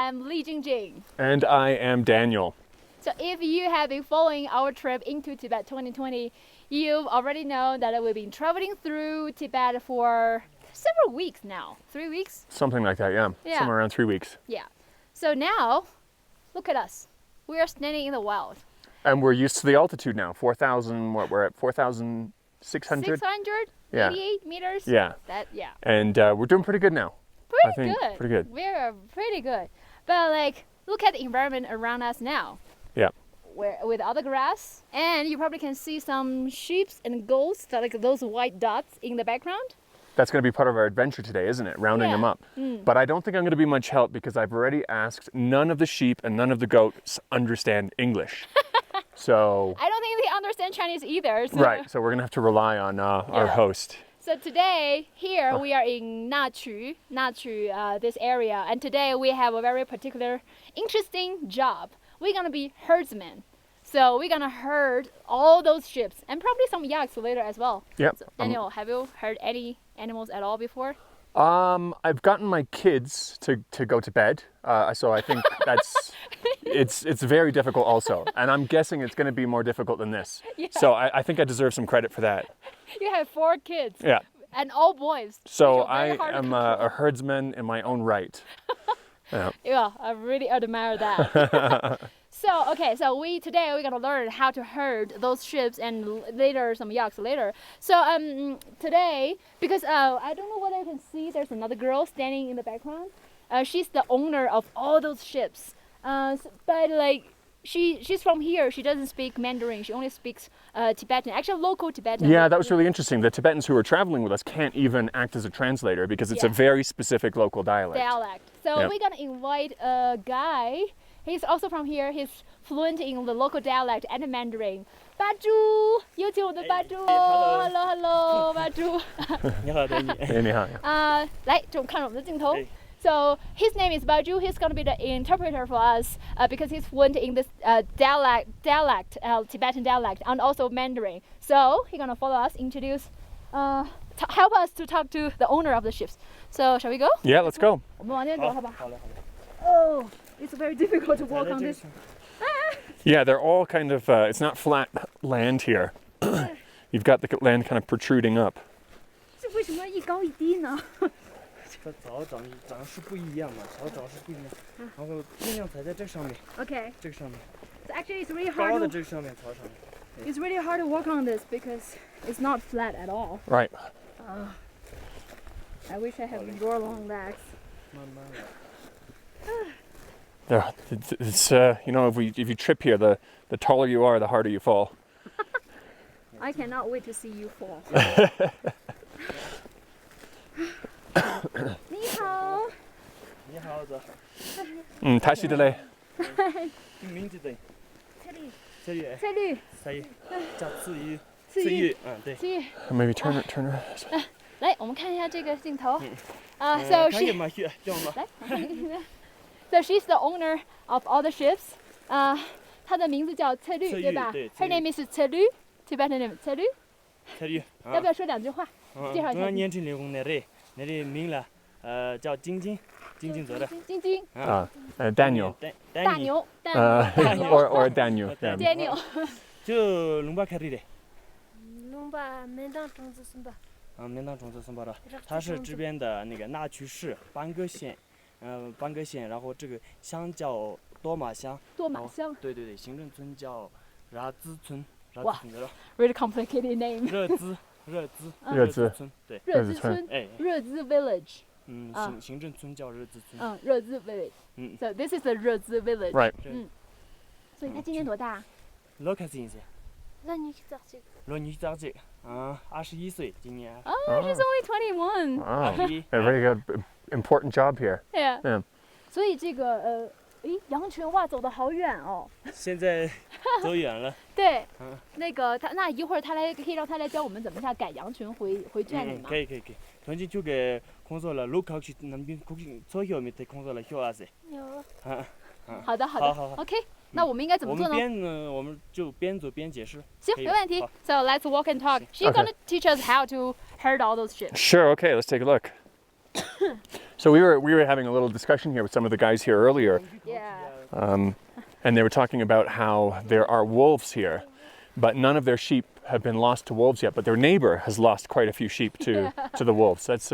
am Li Jingjing. And I am Daniel. So if you have been following our trip into Tibet 2020, you've already known that we've been traveling through Tibet for several weeks now. 3 weeks? Something like that, yeah. Somewhere around 3 weeks. Yeah. So now, look at us. We are standing in the wild. And we're used to the altitude now. 4,000, we're at 4,600? 688 meters? Yeah. Yeah. And we're doing pretty good now. Pretty good. We're pretty good. But look at the environment around us now. Yeah. With all the grass, and you probably can see some sheep and goats, like those white dots in the background. That's going to be part of our adventure today, isn't it? Rounding them up. But I don't think I'm going to be much help because I've already asked. None of the sheep and none of the goats understand English. So I don't think they understand Chinese either. So. Right. So we're going to have to rely on our host. So today, here we are in Nachu, this area, and today we have a very particular, interesting job. We're gonna be herdsmen. So we're gonna herd all those sheep and probably some yaks later as well. Yep. So, Daniel, have you heard any animals at all before? I've gotten my kids to go to bed, so I think that's it's very difficult also, and I'm guessing it's going to be more difficult than this. Yeah. So I think I deserve some credit for that. You have 4 kids. Yeah. And all boys. So I am a herdsman in my own right. Yeah, I really admire that. So today we're gonna learn how to herd those sheep and later some yaks later. So today, because I don't know whether you can see, there's another girl standing in the background. She's the owner of all those sheep. But she's from here. She doesn't speak Mandarin. She only speaks Tibetan, actually local Tibetan. Yeah, that was really interesting. The Tibetans who are traveling with us can't even act as a translator because it's a very specific local dialect. So we're gonna invite a guy. He's also from here. He's fluent in the local dialect and Mandarin. 巴猪，有请我的巴猪。Hello， 巴猪。你好，你好。来，就看着我们的镜头。So his name is Baju. He's going to be the interpreter for us because he's fluent in this Tibetan dialect, and also Mandarin. So he's going to follow us, introduce, help us to talk to the owner of the ships. So shall we go? Yeah, let's go. 我们往那走，好吧？好嘞，好嘞。Oh, it's very difficult to walk on this. Yeah, they're all kind of, it's not flat land here. You've got the land kind of protruding up. 这为什么一高一低呢？它早长是不一样嘛，早长是不一样，然后尽量踩在这上面。Okay. 这个上面。So actually, it's really hard. 高的这上面，草上面。It's really hard to walk on this because it's not flat at all. Right. I wish I had your long legs. 慢慢来。Yeah, it's if you trip here, the taller you are, the harder you fall. I cannot wait to see you fall. 你好。你好，子。다시 들래. 名字对。翠绿。叫刺鱼。对。Maybe turn her. 来，我们看一下这个镜头。So she's the owner of all the ships. 她的名字叫翠绿，对吧？ Her name is 翠绿 ，Tibetan name 翠绿。要不要说2句话？介绍一下。中央年轻理工那里名了，叫晶晶做的。晶晶。Daniel. 大牛。or Daniel. Daniel. 就龙巴开的。龙巴门当种子松巴。门当种子松巴的，它是这边的那个那曲市班戈县。班戈县，然后这个乡叫多玛乡。对，行政村叫热孜村。哇 ，really complicated name。热孜村，对。热孜村，热孜 village。行政村叫热孜村。热孜 village。So this is the 热孜 village。Right。所以他今年多大？6开始噻。那你咋这个？21岁，今年。Oh, she's only 21. A very good, important job here. Yeah. 所以这个羊群哇走得好远哦。现在走远了。对。那个那一会儿可以让他来教我们怎么赶羊群回圈里吗？可以。团结就给工作了，local 去那边从小面对工作了小啊噻。有。好的。OK。那我们应该怎么做呢？我们就边走边解释。行，没问题。So let's walk and talk. She's gonna teach us how to herd all those sheep. Sure. Okay. Let's take a look. So we were having a little discussion here with some of the guys here earlier, Yeah. and they were talking about how there are wolves here, but none of their sheep have been lost to wolves yet. But their neighbor has lost quite a few sheep to the wolves. That's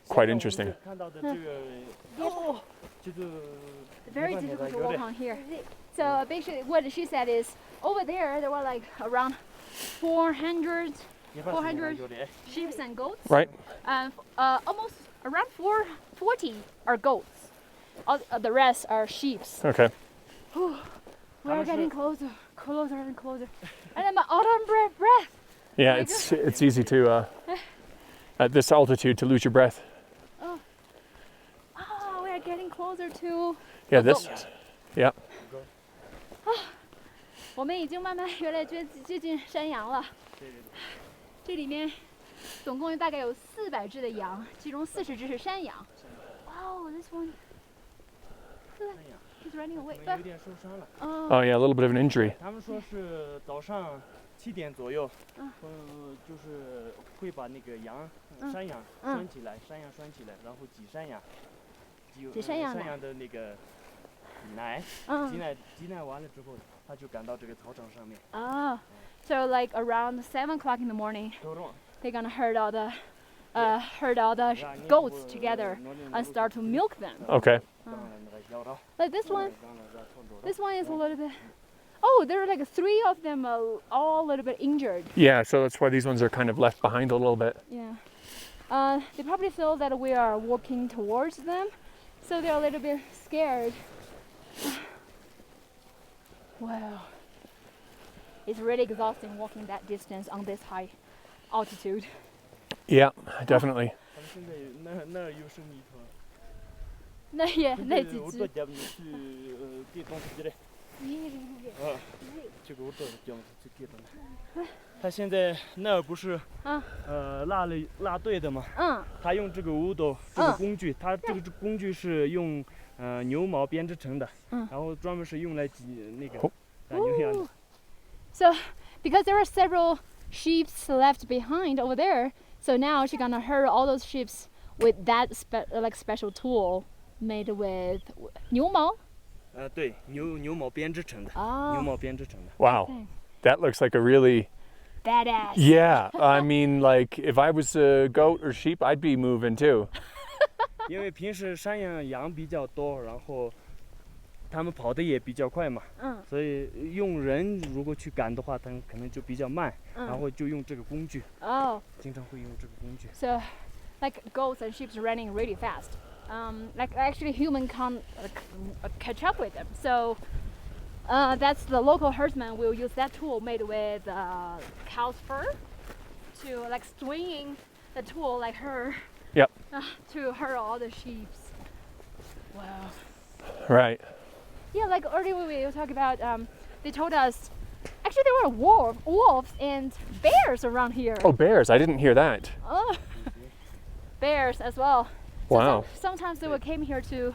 quite interesting. Very difficult to walk on here. So basically, what she said is over there were like around 400 sheep and goats. Right. Almost around 440 are goats. All the rest are sheep. Okay. We're getting closer and closer. And I'm out of breath. Yeah, it's easy to at this altitude to lose your breath. Oh, we're getting closer to. Yeah, this. Yeah. 我们已经慢慢越来越接近山羊了。这里面总共大概有400只的羊，其中40只是山羊。Wow, this one. He's running away. 有点受伤了。Oh yeah, a little bit of an injury. 他们说是早上7点左右，就是会把那个山羊拴起来，然后挤山羊，挤山羊的那个奶，挤奶完了之后，他就赶到这个草场上面。So like around 7 o'clock in the morning, they're gonna herd all the goats together and start to milk them. Okay. Like this one is a little bit. Oh, there are like 3 of them, all a little bit injured. Yeah, so that's why these ones are kind of left behind a little bit. Yeah. They probably feel that we are walking towards them, so they're a little bit scared. Wow. It's really exhausting walking that distance on this high altitude. Yeah, definitely. 他们现在那有生一团。那几只。我叫你去给东西的。这个我叫你去给东西。他现在那儿不是拉队的吗？他用这个五斗这个工具，他这个工具是用牛毛编织成的，然后专门是用来挤那个牛羊的。So, because there are several sheep left behind over there, so now she's gonna herd all those sheep with that special tool made with 牛毛。对，牛毛编织成的。牛毛编织成的。Wow, that looks like a really badass. Yeah, I mean, like if I was a goat or sheep, I'd be moving too. 因为平时山羊比较多，然后他们跑得也比较快嘛，所以用人如果去赶的话，他们可能就比较慢，然后就用这个工具。经常会用这个工具。So, like goats and sheep running really fast. Like actually human can't catch up with them. So that's the local herdsman will use that tool made with cow's fur to like swinging the tool like her. Yep. To herd all the sheep. Wow. Right. Yeah, like earlier we were talking about, they told us, actually there were wolves and bears around here. Oh, bears, I didn't hear that. Oh, bears as well. Wow. So sometimes they would came here to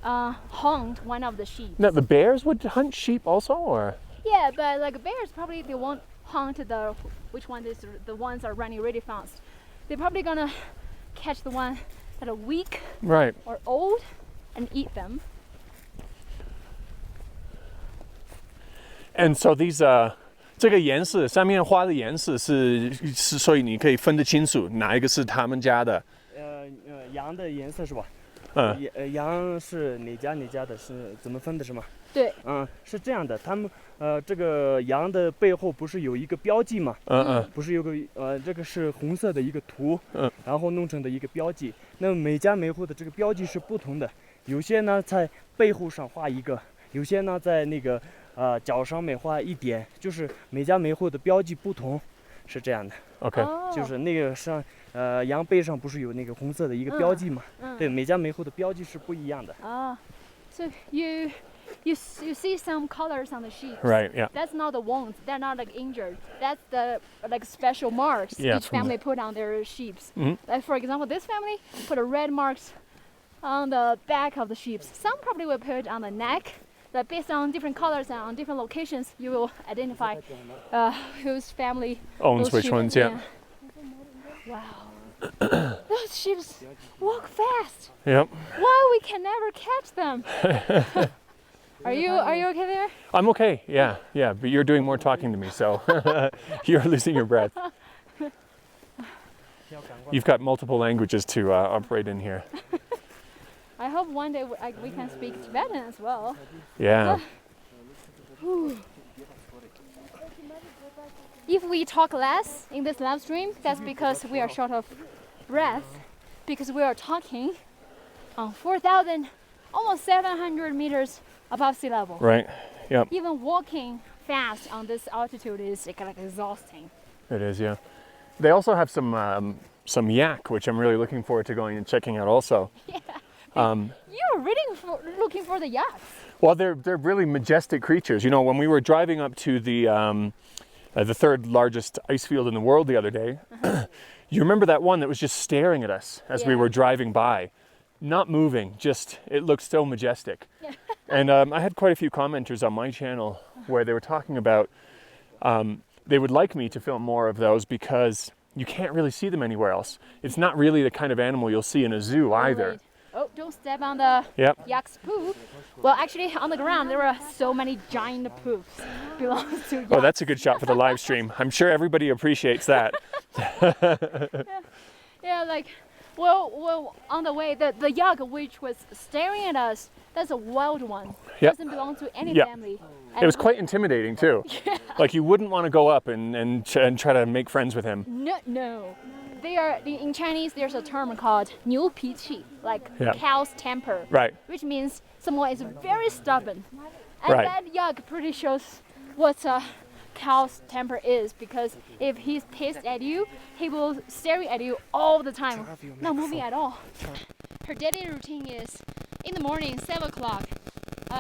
hunt one of the sheep. Now, the bears would hunt sheep also, or? Yeah, but like bears probably they won't hunt which one is the ones are running really fast. They're probably gonna catch the one that are weak right. or old and eat them. And so these 这个颜色上面画的颜色是所以你可以分得清楚哪一个是他们家的。羊的颜色是吧？羊是哪家的是怎么分的是吗？对。是这样的，他们这个羊的背后不是有一个标记吗？不是有个这个是红色的一个图，然后弄成的一个标记。那么每家每户的这个标记是不同的，有些呢在背后上画一个，有些呢在那个脚上面画一点，就是每家每户的标记不同，是这样的。OK。就是那个上羊背上不是有那个红色的一个标记吗？对，每家每户的标记是不一样的。So you see some colors on the sheep. Right. Yeah. That's not the wounds. They're not like injured. That's the like special marks each family put on their sheep. Like for example, this family put a red marks on the back of the sheep. Some probably will put on the neck. But based on different colors and on different locations, you will identify whose family owns which ones. Yeah. Wow. Those sheep walk fast. Yep. Why we can never catch them? Are you okay there? I'm okay. Yeah. But you're doing more talking to me, so you're losing your breath. You've got multiple languages to operate in here. I hope one day we can speak Tibetan as well. Yeah. If we talk less in this live stream, that's because we are short of breath, because we are talking on 4,000, almost 700 meters above sea level. Right. Yep. Even walking fast on this altitude is like exhausting. It is. Yeah. They also have some yak, which I'm really looking forward to going and checking out also. Yeah. You're really looking for the yaks. Well, they're really majestic creatures. You know, when we were driving up to the third largest ice field in the world the other day, you remember that one that was just staring at us as we were driving by, not moving, just it looked so majestic. Yeah. And I had quite a few commenters on my channel where they were talking about they would like me to film more of those because you can't really see them anywhere else. It's not really the kind of animal you'll see in a zoo either. Right. Oh, don't step on the yak's poop. Well, actually, on the ground, there are so many giant poops belongs to yaks. Oh, that's a good shot for the live stream. I'm sure everybody appreciates that. Yeah, like, well, on the way, the yak which was staring at us, that's a wild one. Yep. Doesn't belong to any Yep. family. It was quite intimidating too. Yeah. Like you wouldn't want to go up and try to make friends with him. No. They are in Chinese. There's a term called 牛脾气, like cow's temper, Right. which means someone is very stubborn. And Right. that yak pretty shows what a cow's temper is, because if he's pissed at you, he will stare at you all the time, not moving at all. Her daily routine is in the morning, 7 o'clock,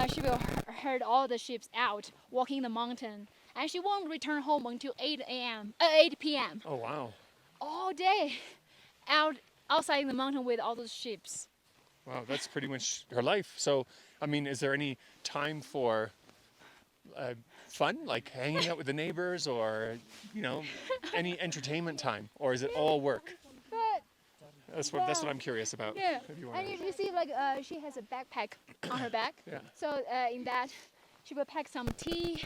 she will herd all the sheep out walking the mountain, and she won't return home until 8 p.m. Oh wow. all day outside in the mountain with all those sheep. Wow, that's pretty much her life. So, I mean, is there any time for fun, like hanging out with the neighbors, or any entertainment time, or is it all work? But That's what I'm curious about. yeah, If you wanna- and you see, like she has a backpack on her back. Yeah. So in that, she will pack some tea,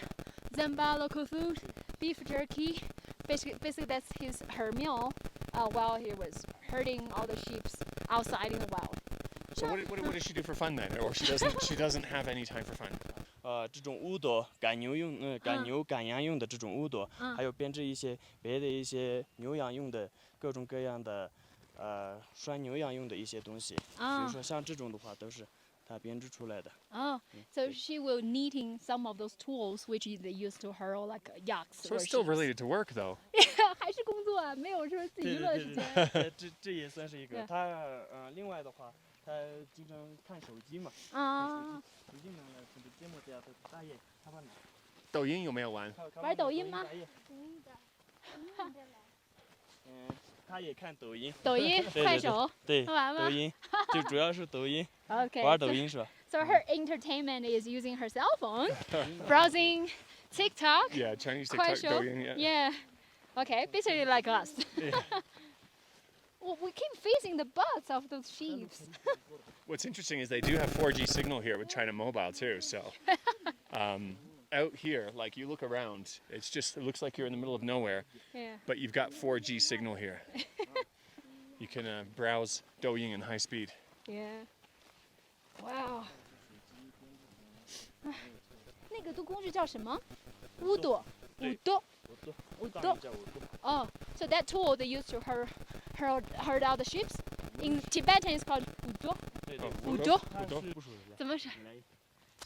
zamba local food, beef jerky. Basically that's her meal while he was herding all the sheep outside in the wild. So what does she do for fun then, or she doesn't have any time for fun? 这种乌朵赶牛赶羊用的这种乌朵，还有编织一些别的一些牛羊用的各种各样的拴牛羊用的一些东西，比如说像这种的话都是她编织出来的。Oh, so she will knitting some of those tools which they use to hurl like yaks. So it's still related to work though. 还是工作啊，没有说娱乐时间。这也算是一个。她另外的话，她经常看手机嘛。手机上的节目这样的大爷，他把哪？抖音有没有玩？玩抖音吗？他也看抖音。抖音、快手。对，玩吗？抖音就主要是抖音。Okay. 玩抖音是吧？ So her entertainment is using her cell phone, browsing TikTok. Yeah, Chinese TikTok, Douyin. Yeah. Okay, basically like us. Yeah. Well, we keep facing the butts of those sheep. What's interesting is they do have 4G signal here with China Mobile too. So out here, like you look around, it looks like you're in the middle of nowhere. Yeah. But you've got 4G signal here. You can browse Douyin in high speed. Yeah. Wow. 那个工具叫什么？乌朵。Oh, so that tool they use to herd out the sheep. In Tibetan, it's called udo. 怎么说？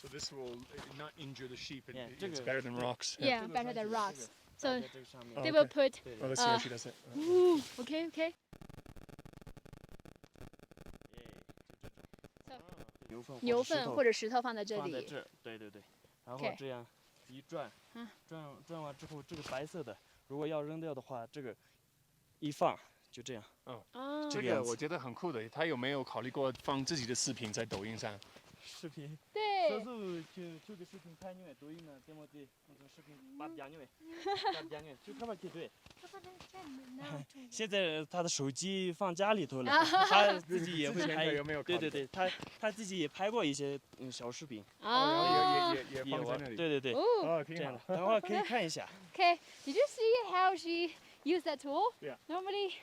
So this will not injure the sheep. It's better than rocks. Yeah, better than rocks. So they will put. Oh, let's see how she does it. Ooh, okay. 牛粪或者石头放在这里。放在这儿，对。然后这样一转，转完之后，这个白色的，如果要扔掉的话，这个一放就这样。这个我觉得很酷的。他有没有考虑过放自己的视频在抖音上？视频，对所以就个视频拍你们抖音呢，怎么的那种视频把点你们，就看吧，对。现在他的手机放家里头了，他自己也会拍，对，他自己也拍过一些小视频，然后也放在那里。对，这样的，等会儿可以看一下。Okay, did you see how she used that tool? Yeah. Normally,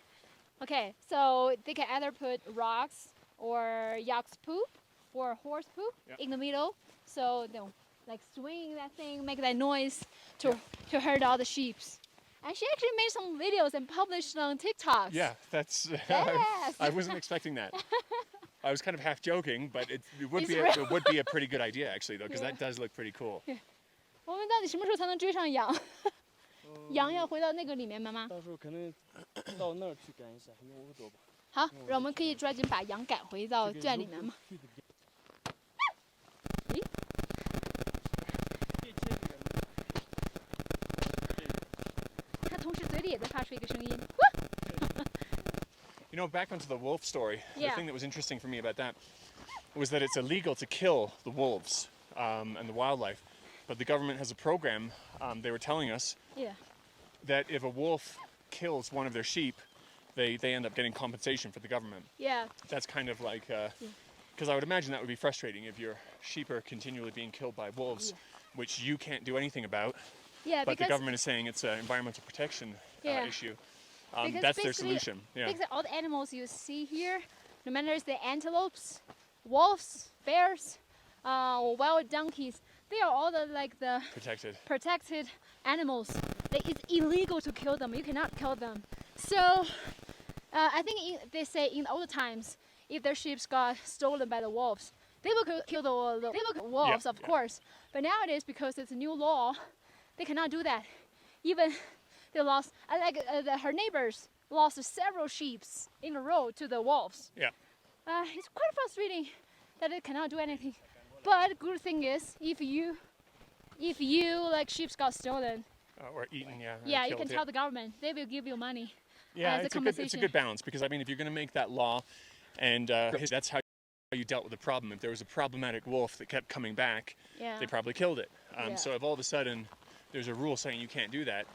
okay, so they can either put rocks or yak's poop or horse poop in the middle, so they'll like swing that thing, make that noise to herd all the sheep. And she actually made some videos and published on TikTok. Yeah, that's. Yes. I wasn't expecting that. I was kind of half joking, but it would be a pretty good idea actually, though, because that does look pretty cool. 我们到底什么时候才能追上羊？羊要回到那个里面吗？到时候可能到那儿去赶一下，因为我多吧。好，让我们可以抓紧把羊赶回到圈里面嘛。咦？它同时嘴里也在发出一个声音。You know, back onto the wolf story, the thing that was interesting for me about that was that it's illegal to kill the wolves and the wildlife, but the government has a program, they were telling us, that if a wolf kills one of their sheep, they end up getting compensation for the government. Yeah. That's kind of like, because I would imagine that would be frustrating if your sheep are continually being killed by wolves, which you can't do anything about, but the government is saying it's an environmental protection issue. That's their solution. Yeah. Because all the animals you see here, no matter if the antelopes, wolves, bears, wild donkeys, they are all the protected animals. It's illegal to kill them. You cannot kill them. So I think they say in old times, if their sheep got stolen by the wolves, they will kill the wolves, of course. But nowadays, because it's a new law, they cannot do that. Even they lost, her neighbors lost several sheep in a row to the wolves. Yeah. It's quite frustrating that it cannot do anything. But good thing is, if you sheep got stolen, or eaten, you can tell the government. They will give you money. Yeah, it's a good balance, because I mean, if you're going to make that law, and that's how you dealt with the problem. If there was a problematic wolf that kept coming back, they probably killed it. So if all of a sudden there's a rule saying you can't do that,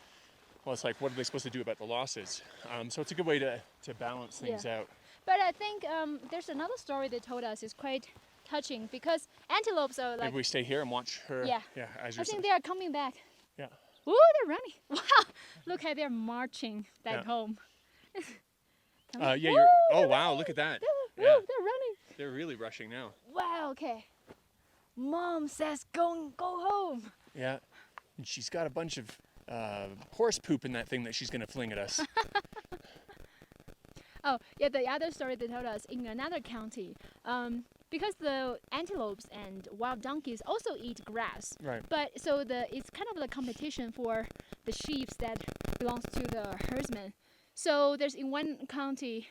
well, it's like, what are they supposed to do about the losses? So it's a good way to balance things out. But I think there's another story they told us is quite touching, because antelopes are like... Maybe we stay here and watch her. Yeah, as I think they are coming back. Yeah. Ooh, they're running. Wow, look how they're marching back home. Oh, wow, look at that. They're running. They're really rushing now. Wow, okay. Mom says go home. Yeah, and she's got a bunch of horse poop in that thing that she's going to fling at us. Oh, yeah, the other story they told us in another county, because the antelopes and wild donkeys also eat grass. Right. But so it's kind of a competition for the sheep that belongs to the herdsmen. So there's in one county,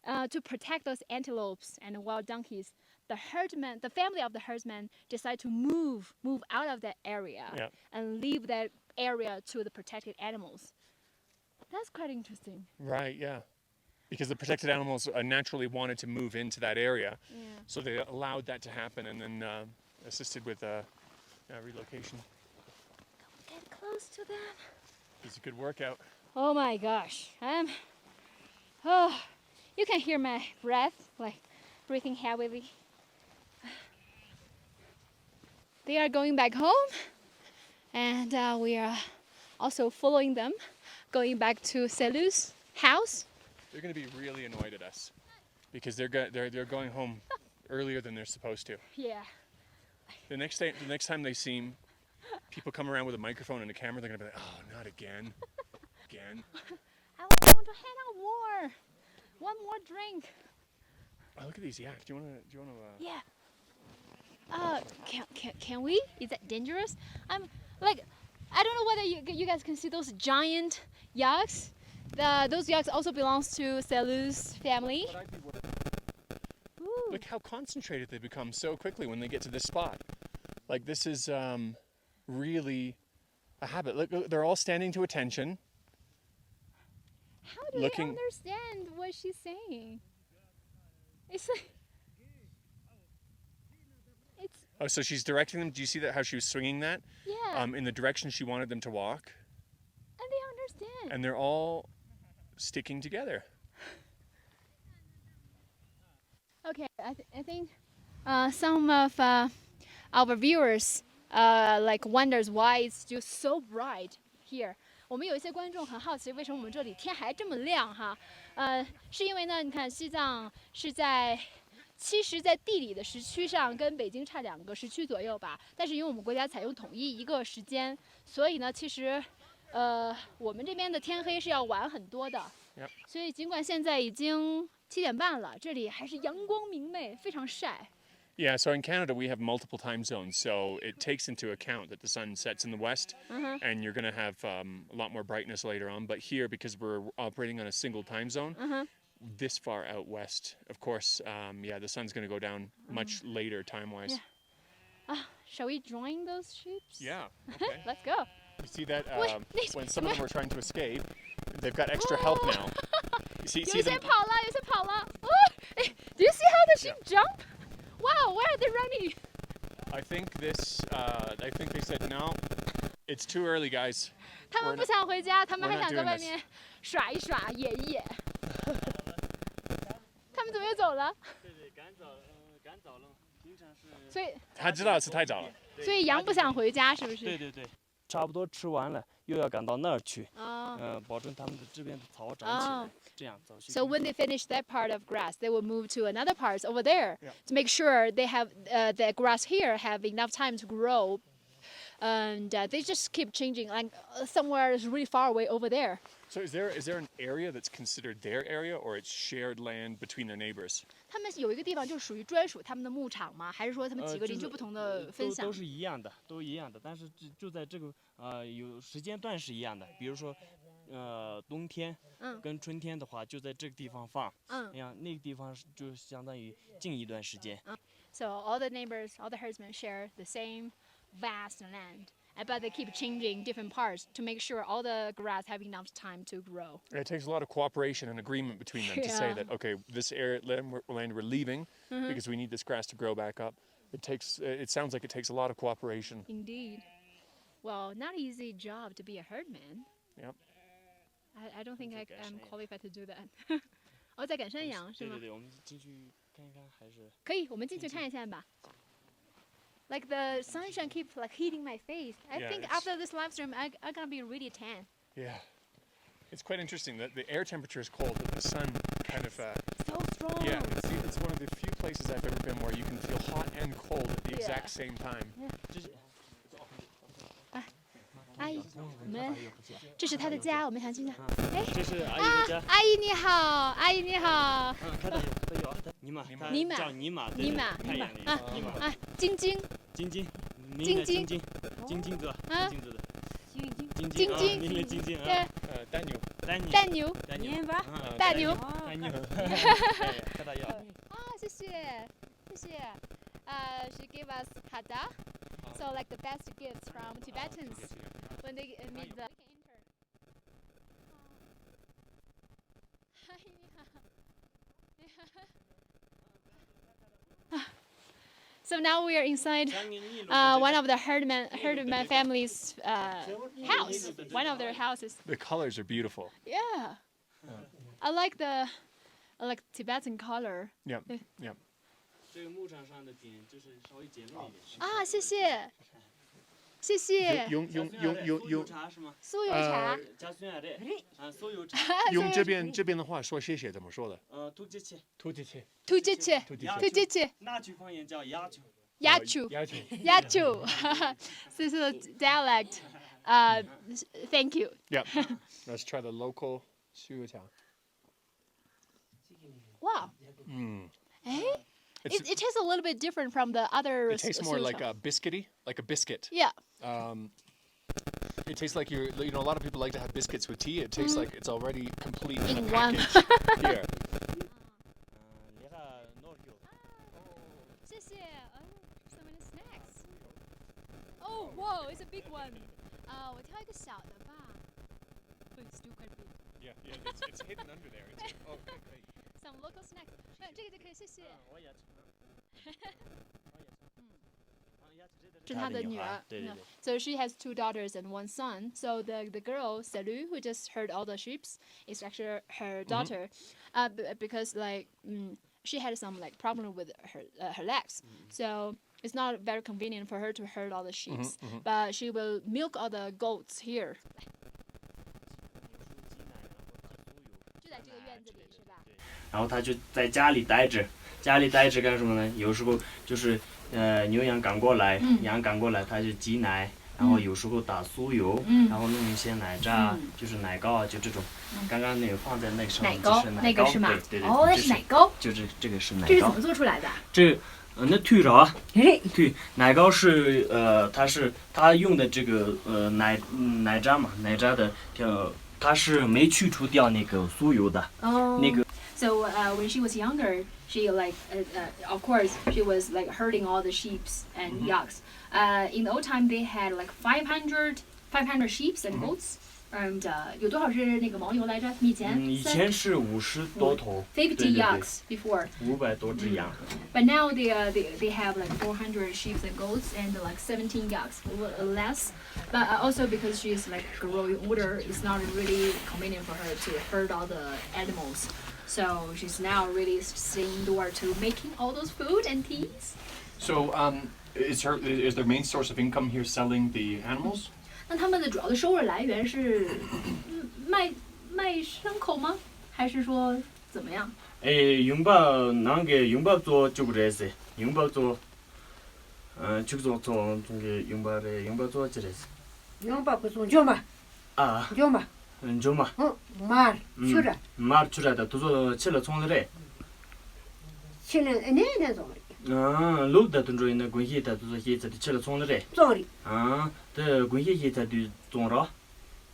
to protect those antelopes and wild donkeys, the family of the herdsman decide to move out of that area and leave that area to the protected animals. That's quite interesting. Right, yeah. Because the protected animals naturally wanted to move into that area. Yeah. So they allowed that to happen, and then assisted with relocation. Get close to them. It's a good workout. Oh my gosh. You can hear my breath, like breathing heavily. They are going back home, and we are also following them, going back to Selu's house. They're going to be really annoyed at us because they're going home earlier than they're supposed to. Yeah. The next time they see people come around with a microphone and a camera, they're going to be like, "Oh, not again, again." I want to hang out more. One more drink. Oh, look at these yaks. Do you want to? Yeah. Can we? Is that dangerous? I don't know whether you guys can see those giant yaks. Those yaks also belongs to Selu's family. Look how concentrated they become so quickly when they get to this spot. Like, this is really a habit. Look, they're all standing to attention. How do they understand what she's saying? It's Oh, so she's directing them. Do you see that? How she was swinging that? Yeah. In the direction she wanted them to walk. And they understand. And they're all sticking together. Okay, I think some of our viewers like wonders why it's still so bright here. 我们有一些观众很好奇，为什么我们这里天还这么亮哈？是因为呢，你看西藏是其实在地理的时区上跟北京差2个时区左右吧，但是因为我们国家采用统一1个时间，所以呢，其实我们这边的天黑是要晚很多的。Yep. 所以尽管现在已经7点半了，这里还是阳光明媚，非常晒。Yeah, so in Canada we have multiple time zones, so it takes into account that the sun sets in the west, and you're going to have a lot more brightness later on. But here, because we're operating on a single time zone, this far out west, of course, the sun's going to go down much later time-wise. Yeah. Shall we join those sheep? Yeah, okay. Let's go. You see that when some of them were trying to escape, they've got extra help now. You see 有些 them? 跑了，有些跑了。Do you see how the sheep jump? Wow, where are they running? I think they said no. It's too early, guys. 他们不想回家，他们 we're 还 not 想在 doing 外 this. 面耍一耍、野一野。他们怎么又走了？对，赶早了，平常是。所以他知道是太早了。所以羊不想回家，是不是？对，差不多吃完了，又要赶到那儿去。哦。保证他们的这边的草长起来，这样走。So when they finish that part of grass, they will move to another parts over there to make sure they have the grass here have enough time to grow, and they just keep changing. Like somewhere is really far away over there. So is there an area that's considered their area, or it's shared land between their neighbors? 他们有一个地方就属于专属他们的牧场吗？还是说他们几个邻居不同的分享？都是一样的，都一样的。但是就在这个有时间段是一样的，比如说冬天跟春天的话，就在这个地方放。那样那个地方就相当于近一段时间。So all the neighbors, all the herdsmen share the same vast land. But they keep changing different parts to make sure all the grass have enough time to grow. It takes a lot of cooperation and agreement between them to say that, okay, this area land we're leaving because we need this grass to grow back up. It sounds like it takes a lot of cooperation. Indeed. Well, not easy job to be a herdman. Yep. I don't think I'm qualified to do that. 哦，在赶山羊是吗？对，我们进去看一看还是。可以，我们进去看一下吧。Like the sunshine keeps like hitting my face. I think after this live stream, I'm gonna be really tan. Yeah. It's quite interesting that the air temperature is cold, but the sun kind of... so strong. Yeah, it's one of the few places I've ever been where you can feel hot and cold at the exact same time. 阿姨，我们这是她的家，我们想进去。哎，这是阿姨的家。阿姨你好，阿姨你好。看到有，尼玛，叫尼玛，尼玛，太阳里尼玛。晶晶，晶晶，晶晶，晶晶子，晶子的。晶晶，您的晶晶啊。丹牛，大牛，大牛。看到有。啊，谢谢，谢谢。She gave us hada, so like the best gifts from Tibetans when they meet the. So now we are inside one of the herdman family's house. One of their houses. The colors are beautiful. Yeah, I like Tibetan color. Yep, yep. 这个牧场上的点就是稍微简陋一点。啊，谢谢，谢谢。用茶是吗？酥油茶。加酸的，酥油茶。用这边的话说谢谢怎么说的？突击切。突击切。那句方言叫压球。压球。This is a dialect. Thank you. Yep. Let's try the local 酥油茶。Wow. It tastes a little bit different from the other. It tastes more like a biscuity, like a biscuit. Yeah. It tastes like a lot of people like to have biscuits with tea. It tastes like it's already complete in a one. package. Here. 谢谢。So many snacks. Oh, whoa! It's a big one. 我挑一个小的吧。But it's still quite big. Yeah, it's hidden under there. Some local snacks. 这个就可以，谢谢。我也吃。是她的女儿。So she has 2 daughters and 1 son. So the girl Salu, who just herd all the sheep, is actually her daughter, because like she had some like problem with her legs. So it's not very convenient for her to herd all the sheep. But she will milk all the goats here. 就在这个院子里是吧？然后他就在家里待着，家里待着干什么呢？有时候就是牛羊赶过来，羊赶过来，他就挤奶，然后有时候打酥油，然后弄一些奶渣，就是奶糕啊，就这种。刚刚那个放在那个上面就是奶糕，那个是吗？对对。哦，那是奶糕。就是这个是奶糕。这是怎么做出来的？这那腿着啊，对，奶糕是它用的这个奶渣嘛，奶渣的它是没去除掉那个酥油的。那个。So when she was younger, she like of course she was like herding all the sheep and yaks. In the old time, they had like 500 sheep and goats. And 有多少是那个牦牛来着？以前是50多头。50 yaks before. 500多只羊。But now they have like 400 sheep and goats and like 17 yaks, less. But also because she's like growing older, it's not really convenient for her to herd all the animals. So she's now really staying indoor to making all those food and teas. So is their main source of income here selling the animals? 那他们的主要的收入来源是卖牲口吗？还是说怎么样？用把做就不这些，用把做就做这个用把做这些。用把不做就嘛？啊。就嘛。就嘛。mar 출하. mar 출하다. 도저 칠러 총들에. 칠러 내내 좀. 로다 던조이나 군히다 도저 히자 칠러 총들에. 좀. 的关系现在都种了。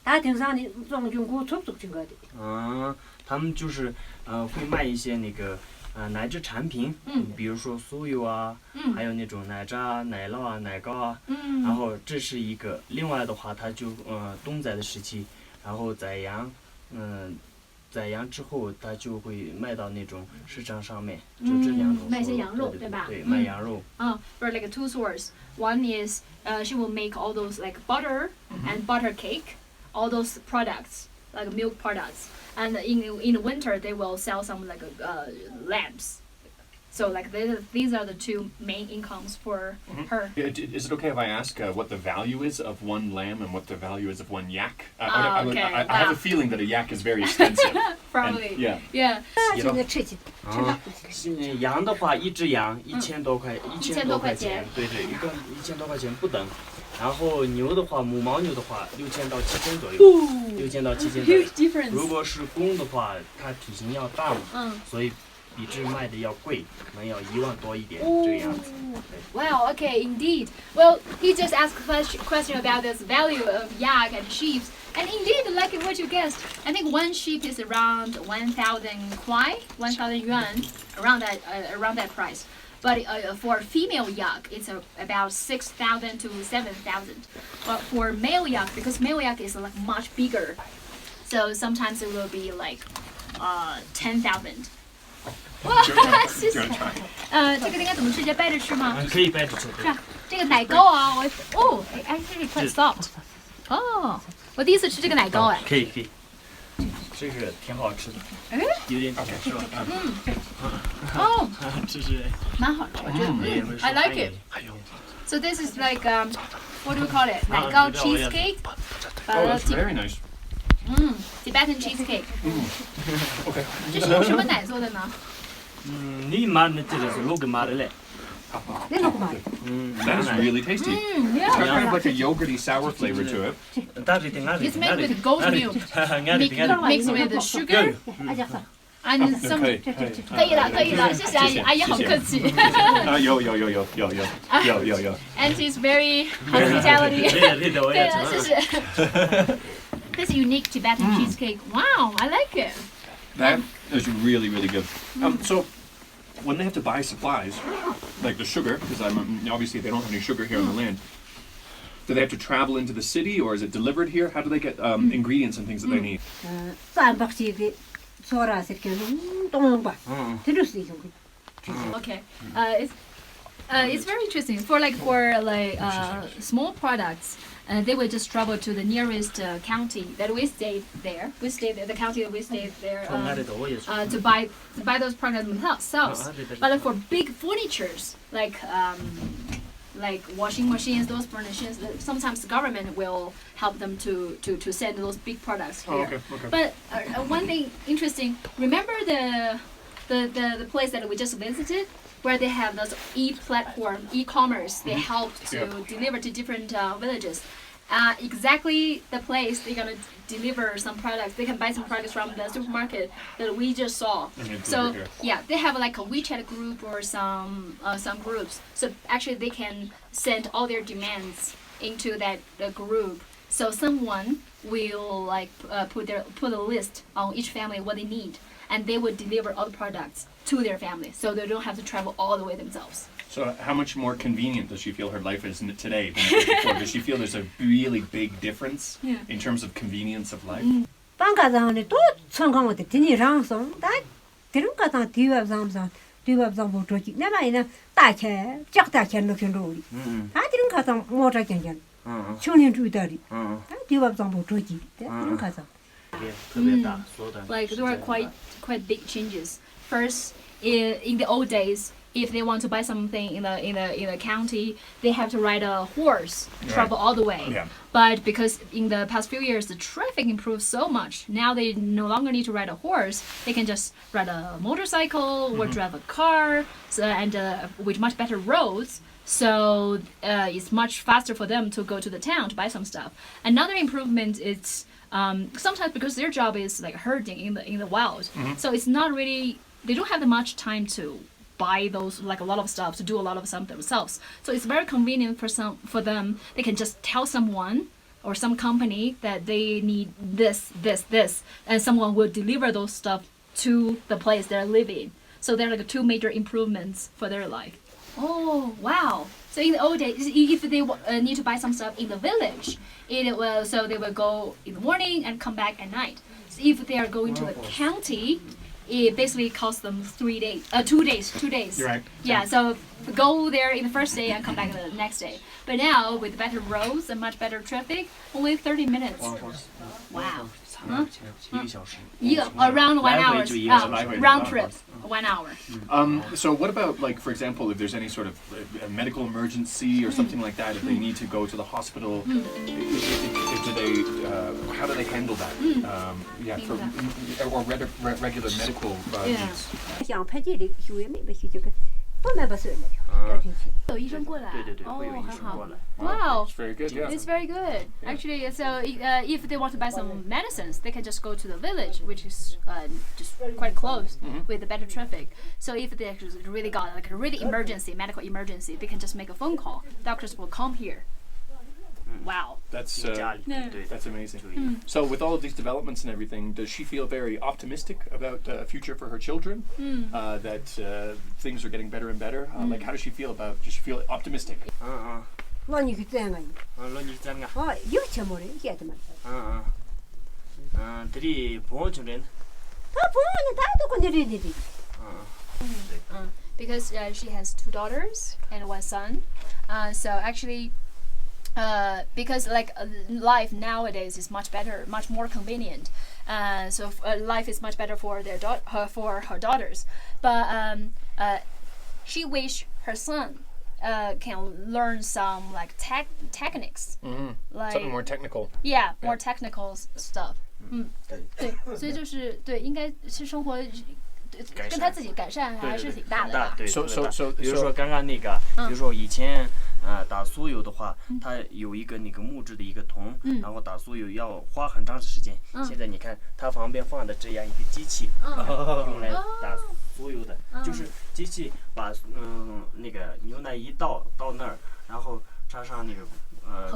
他顶上的种菌菇出进个的。他们就是会卖一些那个奶制产品，比如说酥油啊，还有那种奶渣、奶酪啊、奶糕啊。然后这是一个，另外的话，它就冬宰的时期，然后宰羊之后，它就会卖到那种市场上面，就这两种。卖些羊肉，对吧？对，卖羊肉。For like 2 sources. One is she will make all those like butter and butter cake, all those products like milk products. And in the winter they will sell some like lambs. So like these are the 2 main incomes for her. Is it okay if I ask what the value is of 1 lamb and what the value is of 1 yak? I have a feeling that a yak is very expensive. Probably. And, yeah. 这个吃起。羊的话，一只羊1000多块钱，对对，一个1000多块钱不等。然后牛的话，母牦牛的话，6000到7000左右，6000到7000左右。Huge difference. 如果是公的话，它体型要大嘛，所以比这卖的要贵，可能要1万多一点，这个样子。Wow. Okay. Indeed. Well, he just asked a question about this value of yak and sheep. And indeed, like what you guessed, I think 1 sheep is around 1,000 kwai, 1,000 yuan, around that price. But for female yak, it's about 6,000 to 7,000. But for male yak, because male yak is like much bigger, so sometimes it will be like 10,000. 哇，谢谢。这个应该怎么吃？直接掰着吃吗？可以掰着吃。是啊，这个奶糕啊，actually quite soft. 我第一次吃这个奶糕哎。可以，这个挺好吃的。有点甜是吧？这是蛮好吃，我觉得。I like it. So this is like what do we call it? 奶糕 cheesecake. Oh, that's very nice. Tibetan cheesecake. Okay. 这是用什么奶做的呢？你买的这个是鹿买的嘞。That is really tasty. It's Yeah. got kind of like a yogurty sour flavor to it. It's made with goat milk mixed with sugar and some. 可以了，谢谢阿姨，阿姨好客气。有。And she's very hospitality. 对了，谢谢。This unique Tibetan cheesecake. Wow, I like it. That is really, really good. So when they have to buy supplies, like the sugar, because obviously they don't have any sugar here on the land, do they have to travel into the city or is it delivered here? How do they get ingredients and things that they need? Okay. It's very interesting. For small products, they will just travel to the nearest county that we stayed there. We stayed there, the county that we stayed there to buy those products themselves. But for big furnitures like washing machines, those furnitures, sometimes the government will help them to send those big products here. Okay. But one thing interesting, remember the place that we just visited, where they have those e-commerce, they help to deliver to different villages. Exactly the place they're gonna deliver some products. They can buy some products from the supermarket that we just saw. So yeah, they have like a WeChat group or some groups. So actually they can send all their demands into that group. So someone will put a list on each family what they need, and they would deliver all the products to their family, so they don't have to travel all the way themselves. So how much more convenient does she feel her life is today than it was before? Does she feel there's a really big difference in terms of convenience of life? 방가장에 또 청강한테 디니랑송 다 디름가장 디웹상상 뭐 저기 내가이나 다케 작다케 놓긴로리 다 디름가장 뭐라겐겐 청년 주의다리 다 디웹상 뭐 저기 디름가장 Like there were quite big changes. First, in the old days, if they want to buy something in the county, they have to ride a horse, travel all the way. Yeah. But because in the past few years the traffic improved so much, now they no longer need to ride a horse. They can just ride a motorcycle or drive a car, with much better roads. So it's much faster for them to go to the town to buy some stuff. Another improvement is sometimes because their job is like herding in the wild, so it's not really, they don't have that much time to buy those like a lot of stuff, to do a lot of stuff themselves. So it's very convenient for them. They can just tell someone or some company that they need this, and someone will deliver those stuff to the place they're living. So there are like two major improvements for their life. Oh wow! So in the old days, if they need to buy some stuff in the village, so they will go in the morning and come back at night. So if they are going to the county, it basically costs them 2 days. You're right. Yeah, so go there in the first day and come back the next day. But now with better roads and much better traffic, only 30 minutes. Wow. Around 1 hour. Round trip, 1 hour. So what about, like, for example, if there's any sort of a medical emergency or something like that, if they need to go to the hospital, how do they handle that? Or regular medical needs. 想拍这里学妹妹去这个不买不算了，要进去。有医生过来。对，会有医生过来。Wow. It's very good, yeah. It's very good. Actually, so if they want to buy some medicines, they can just go to the village, which is just quite close with the better traffic. So if they really got like a really medical emergency, they can just make a phone call. Doctors will come here. Wow. That's amazing. So with all of these developments and everything, does she feel very optimistic about a future for her children? That things are getting better and better? Like, how does she feel about? Does she feel optimistic? 너니 그때가. 너니 짠가. 이거 뭐래 이게 좀. 들이 보호 주는. 다 보호는 다도 건드리지. Because she has 2 daughters and 1 son. So actually, because like life nowadays is much better, much more convenient. So life is much better for for her daughters. But she wish her son can learn some like techniques, like something more technical. Yeah, more technical stuff. 对，所以就是对，应该是生活跟他自己改善还是挺大的吧。对，比如说刚刚那个，比如说以前打酥油的话，它有一个那个木质的一个桶，然后打酥油要花很长时间。现在你看，它旁边放的这样一个机器，用来打酥油的，就是机器把那个牛奶一倒那儿，然后插上那个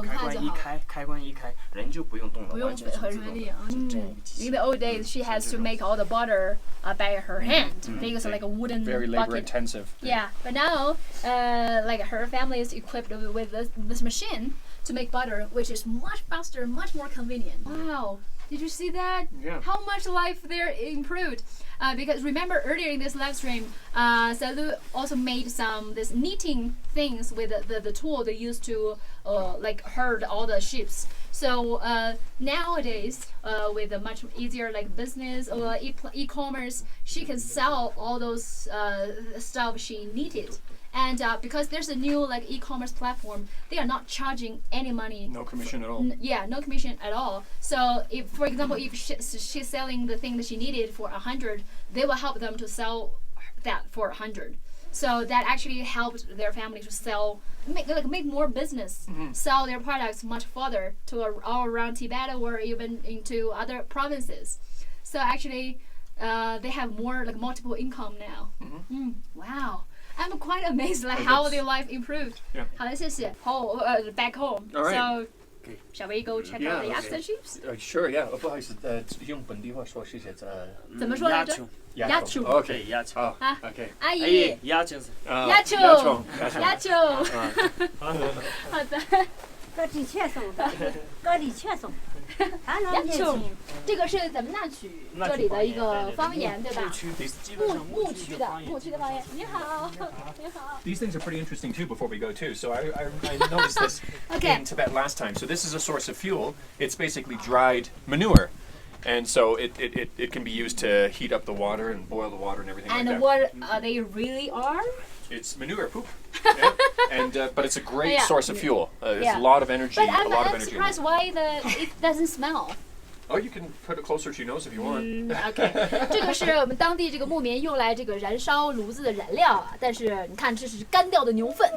开关一开，人就不用动了，完全是自动的，就这样一个机器。In the old days, she has to make all the butter by her hand. They use like a wooden very labor bucket. intensive. Yeah, but now, like her family is equipped with this machine to make butter, which is much faster, much more convenient. Wow, Did you see that? Yeah. How much life there improved. Because remember earlier in this live stream, Salu also made this knitting things with the tool they used to like herd all the sheep. So nowadays, with a much easier like business or e-commerce, she can sell all those stuff she knitted. And because there's a new like e-commerce platform, they are not charging any money. No commission at all. Yeah, no commission at all. So if, for example, if she's selling the thing that she needed for 100, they will help them to sell that for 100. So that actually helped their family to make more business, sell their products much further to all around Tibet or even into other provinces. So actually, they have more like multiple income now. Wow. I'm quite amazed like how their life improved. Yeah. 好的，谢谢。Back home. All right. So, shall we go check out the Yaks and Sheep? Sure, yeah. 不好意思，用本地话说谢谢。怎么说来着？鸭球。Okay. 鸭球。Oh, 啊 okay. 阿姨。鸭球。鸭球。鸭球。好的。高丽全送的，高丽全送。鸭球，这个是咱们那曲这里的一个方言，对吧？牧区的方言。你好，你好。 These things are pretty interesting too before we go too. So I noticed this in Tibet last time. So this is a source of fuel. It's basically dried manure. And so it can be used to heat up the water and boil the water and everything like that. And what they really are? It's manure poop. Yeah. And but it's a great source of fuel. There's a lot of energy. But a lot of I'm energy. surprised why it doesn't smell. Oh, you can put it closer to your nose if you want. OK， 这个是我们当地这个牧民用来这个燃烧炉子的燃料啊。但是你看，这是干掉的牛粪，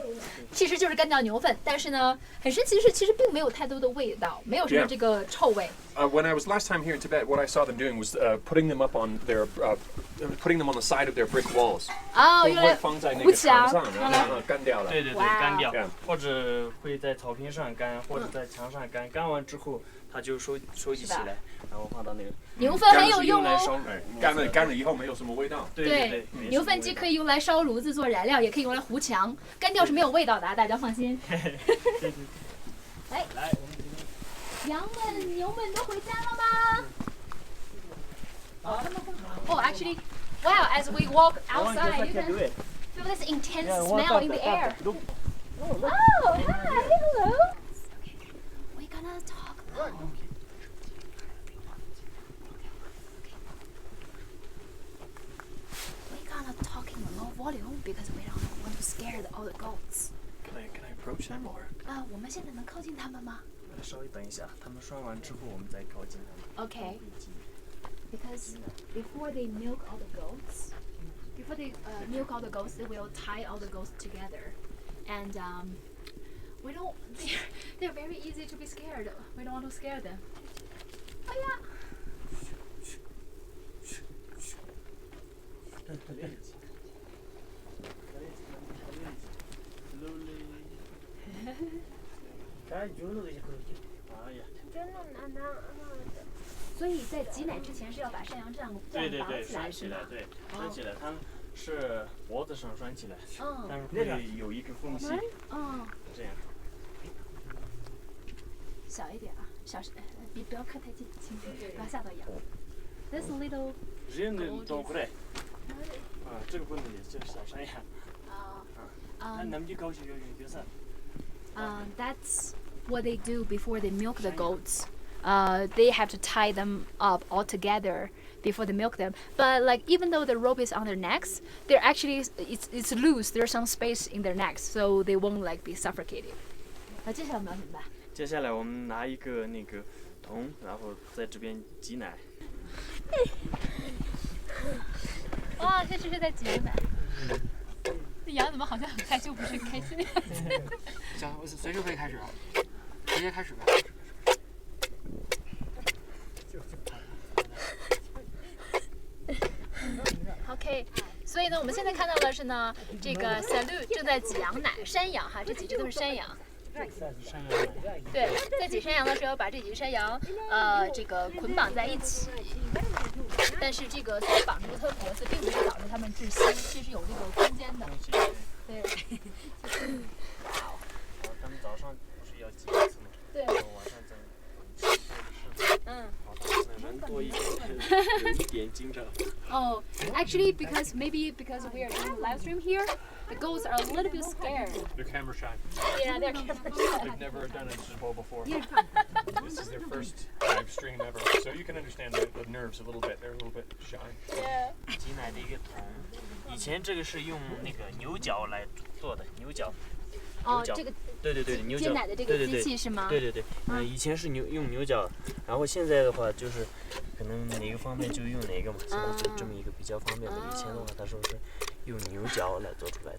其实就是干掉牛粪。但是呢，很神奇的是，其实并没有太多的味道，没有什么这个臭味。When I was last time here in Tibet, what I saw them doing was putting them up on putting them on the side of their brick walls. 哦，用来放在那个墙上，然后干掉了。对，干掉，或者会在草坪上干，或者在墙上干。干完之后，它就收集起来，然后放到那个。牛粪很有用哦。干了以后没有什么味道。对，牛粪既可以用来烧炉子做燃料，也可以用来糊墙。干掉是没有味道的，大家放心。来，羊们、牛们都回家了吗？ Oh, actually, wow! As we walk outside, you can feel this intense smell in the air. Oh, hi, hello. Okay, we're gonna talk low. We're gonna talk in a low volume because we don't want to scare all the goats. Can I approach them or? 我们现在能靠近他们吗？稍微等一下，他们涮完之后，我们再靠近他们。 Okay. Because before they milk all the goats, they will tie all the goats together, and we don't. They're very easy to be scared. We don't want to scare them. Oh yeah. 저는 所以在挤奶之前是要把山羊这样绑起来，是吗？对，拴起来，它是脖子上拴起来，但是会有一个缝隙，这样。小一点啊，不要靠太近，轻轻，不要吓到羊。This little. 直接能走过来。这个不能理，这是小山羊。那么就高兴就是。That's what they do before they milk the goats. They have to tie them up all together before they milk them. But like even though the rope is on their necks, they're actually it's loose. There's some space in their necks, so they won't like be suffocated. 接下来我们要怎么办？接下来我们拿一个那个桶，然后在这边挤奶。哇，这是在挤奶。这羊怎么好像很害羞，不是很开心的样子？行，我随时可以开始，直接开始吧。 OK， 所以呢，我们现在看到的是呢，这个Salu正在挤羊奶，山羊哈，这几只都是山羊。对，在挤山羊的时候，把这几只山羊这个捆绑在一起。但是这个虽然绑住了它的脖子，并不是导致它们窒息，这是有这个空间的。对。他们早上不是要挤一次吗？对。晚上再。好，他们经常。 Oh, actually, because we are doing live stream here, the goats are a little bit scared. They're camera shy. Yeah, they're camera shy. They've never done a show before. This is their first live stream ever, so you can understand the nerves a little bit. They're a little bit shy. Yeah. 挤奶的一个桶，以前这个是用那个牛角来做的，牛角。 哦，这个对对对，牛角接奶的这个机器是吗？对对对，以前是用牛角，然后现在的话就是可能哪个方面就用哪个嘛，现在是这么一个比较方便的。以前的话，他说是用牛角来做出来的。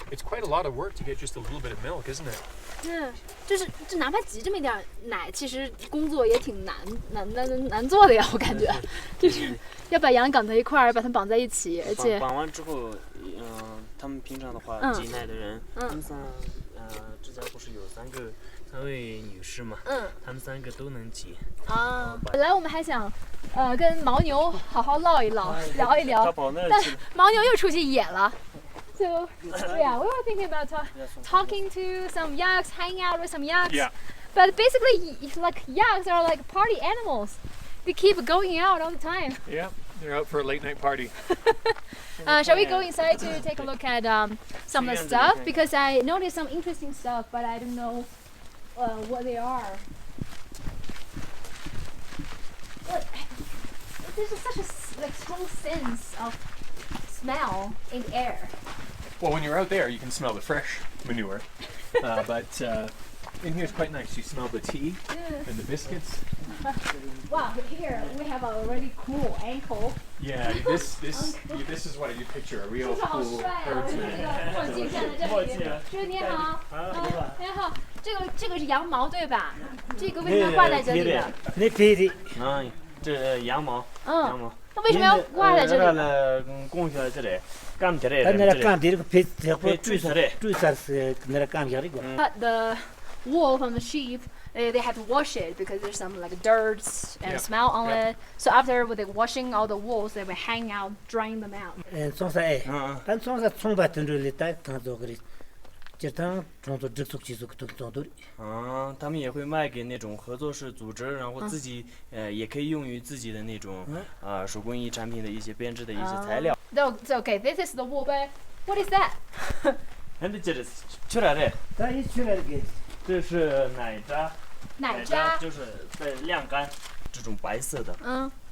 It's quite a lot of work to get just a little bit of milk, isn't it? 嗯，就是哪怕挤这么一点奶，其实工作也挺难做的呀，我感觉，就是要把羊赶在一块儿，把它绑在一起，而且绑完之后，他们平常的话挤奶的人，他们这家不是有3位女士嘛，她们3个都能挤。啊，本来我们还想，跟牦牛好好唠一唠，聊一聊，但牦牛又出去野了。So yeah, we were thinking about talking to some yaks, hanging out with some yaks. Yeah. But basically, like yaks are like party animals. They keep going out all the time. Yeah, they're out for a late night party. Shall we go inside to take a look at some of the stuff? Because I noticed some interesting stuff, but I don't know what they are. There's such a strong sense of smell in the air. Well, when you're out there, you can smell the fresh manure, but in here it's quite nice. You smell the tea and the biscuits. Wow, here we have a really cool ankle. Yeah, this is what you picture, a real cool herdsman. 师你好，你好，这个是羊毛对吧？这个为什么要挂在这里的？那皮的，这羊毛，羊毛。那为什么要挂在这里？供下来这里，干起来。 But the wool from the sheep, they have to wash it because there's some like dirt and smell on it. So after with the washing all the wools, they will hang out, drying them out. 他们也会卖给那种合作社组织，然后自己也可以用于自己的那种手工艺产品的一些编织的一些材料。So okay, this is the wool, but what is that? 这是出来的，这是奶渣，奶渣就是在晾干，这种白色的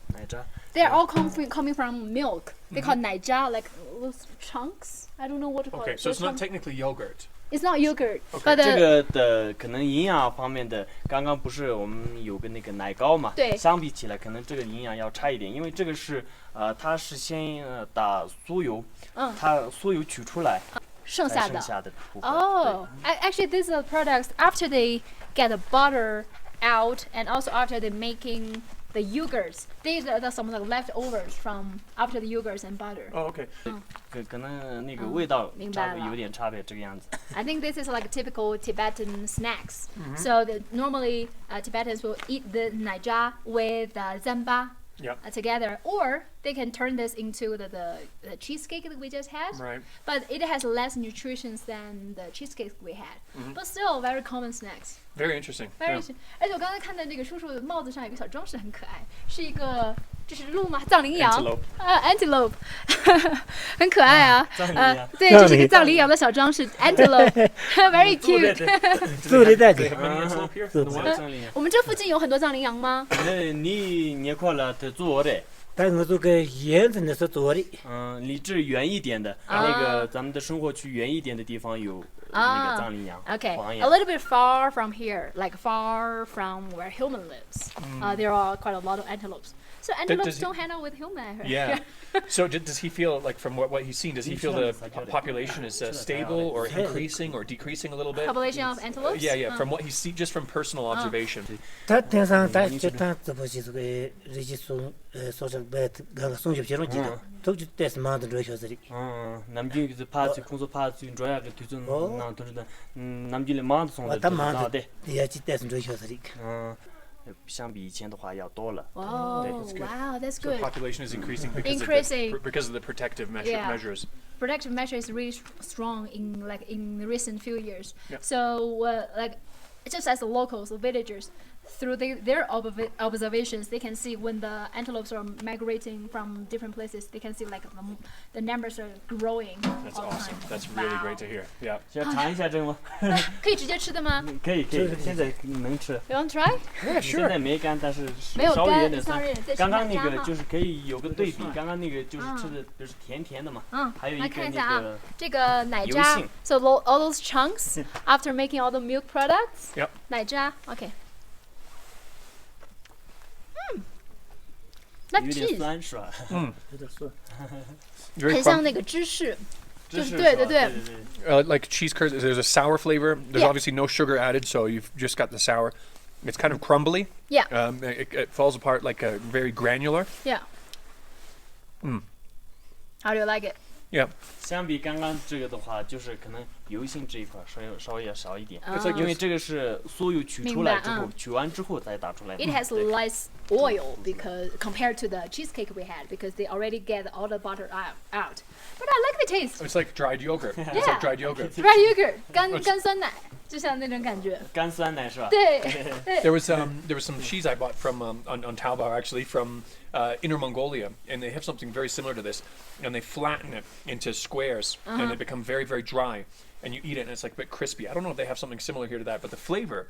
奶渣。They're all coming from milk. They call 奶渣 like those chunks. I don't know what to call Okay, it. so it's not technically yogurt. It's not yogurt, but 这个的可能营养方面的，刚刚不是我们有个那个奶糕嘛？对。相比起来，可能这个营养要差一点，因为这个是它是先打酥油，它酥油取出来，剩下的部分。Oh, actually, these are products after they get the butter out, and also after they making the yogurts. These are some of the leftovers from after the yogurts and butter. Oh, okay. 可能那个味道有点差别，这个样子。I think this is like typical Tibetan snacks. So normally Tibetans will eat the naija with zamba together, or they can turn this into the cheesecake that we just had. Right. But it has less nutrition than the cheesecake we had. But still, very common snacks. Very interesting. Very interesting. 而且我刚才看到那个叔叔的帽子上有个小装饰很可爱，是一个这是鹿吗？藏羚羊。Antelope 很可爱啊。对，这是个藏羚羊的小装饰 ，antelope，very cute。做的在这。我们这附近有很多藏羚羊吗？你看了他做的。但我这个叶子呢是做的。离这远一点的，那个咱们的生活区远一点的地方有那个藏羚羊。Okay, a little bit far from here, like far from where human lives. There are quite a lot of antelopes. So antelopes don't hang out with human. Yeah. So does he feel like from what he's seen? Does he feel the population is stable or increasing or decreasing a little bit? Population of antelopes? Yeah. From what he's seen, just from personal observation. 他天上他就他这不是这个日记说说白刚刚送去这种地方，都就但是忙的热小子里。남기 그 파츠 공소 파츠 줘야 그 뒤전 나 도르다 남기를忙送的。他忙的，也是但是热小子里。相比以前的话要多了。Oh, wow, that's good. So population is increasing because of the protective measures. Protective measures is really strong in the recent few years. So like just as the locals, the villagers, through their observations, they can see when the antelopes are migrating from different places. They can see like the numbers are growing. That's all the awesome. time. That's really great to hear. Yeah. 想尝一下这个吗？可以直接吃的吗？可以，现在能吃。 You want to try? Yeah, 现在没干，但是没有稍微有干点酸。 ，sorry，再吃刚刚那奶渣哈个就是可以有个对比，刚刚那个就是吃的就是甜甜的嘛，还有一来个看一下啊那个，这个奶渣油性，so all those chunks after making all the milk products. Yep. 奶渣，OK. That 有点 cheese 酸是吧？有点酸。 Very 很像那个芝士，就是对对对。 like cheese curds, there's a sour flavor. There's Yeah. obviously no sugar added, so you've just got the sour. It's kind of crumbly. Yeah. It falls apart like very granular. Yeah. How do you like it? Yeah. 相比刚刚这个的话，就是可能油性这一块稍微要少一点， It's like 因为这个是酥油取出来之后明白，取完之后再打出来的。 It has 对 less oil because compared to the cheesecake we had because they already get all the butter out. But I like the taste. It's like dried yogurt. It's Yeah. like dried yogurt. Dried yogurt 干酸奶，就像那种感觉。干酸奶是吧？对。 There was some cheese I bought from on Taobao actually from Inner Mongolia, and they have something very similar to this, and they flatten it into squares, and they become very very dry, and you eat it and it's like a bit crispy. I don't know if they have something similar here to that, but the flavor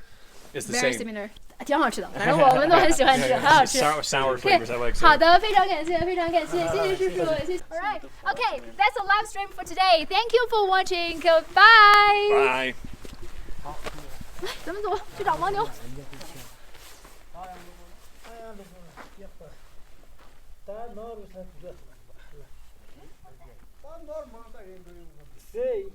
is the Very same. similar. 挺好吃的，反正我们都很喜欢吃，很好吃。 Sour flavors I like. 好的，非常感谢，非常感谢，谢谢师傅，谢谢。All right, okay, that's a live stream for today. Thank you for watching. Goodbye. Bye. 来，咱们走，去找牦牛。 Say.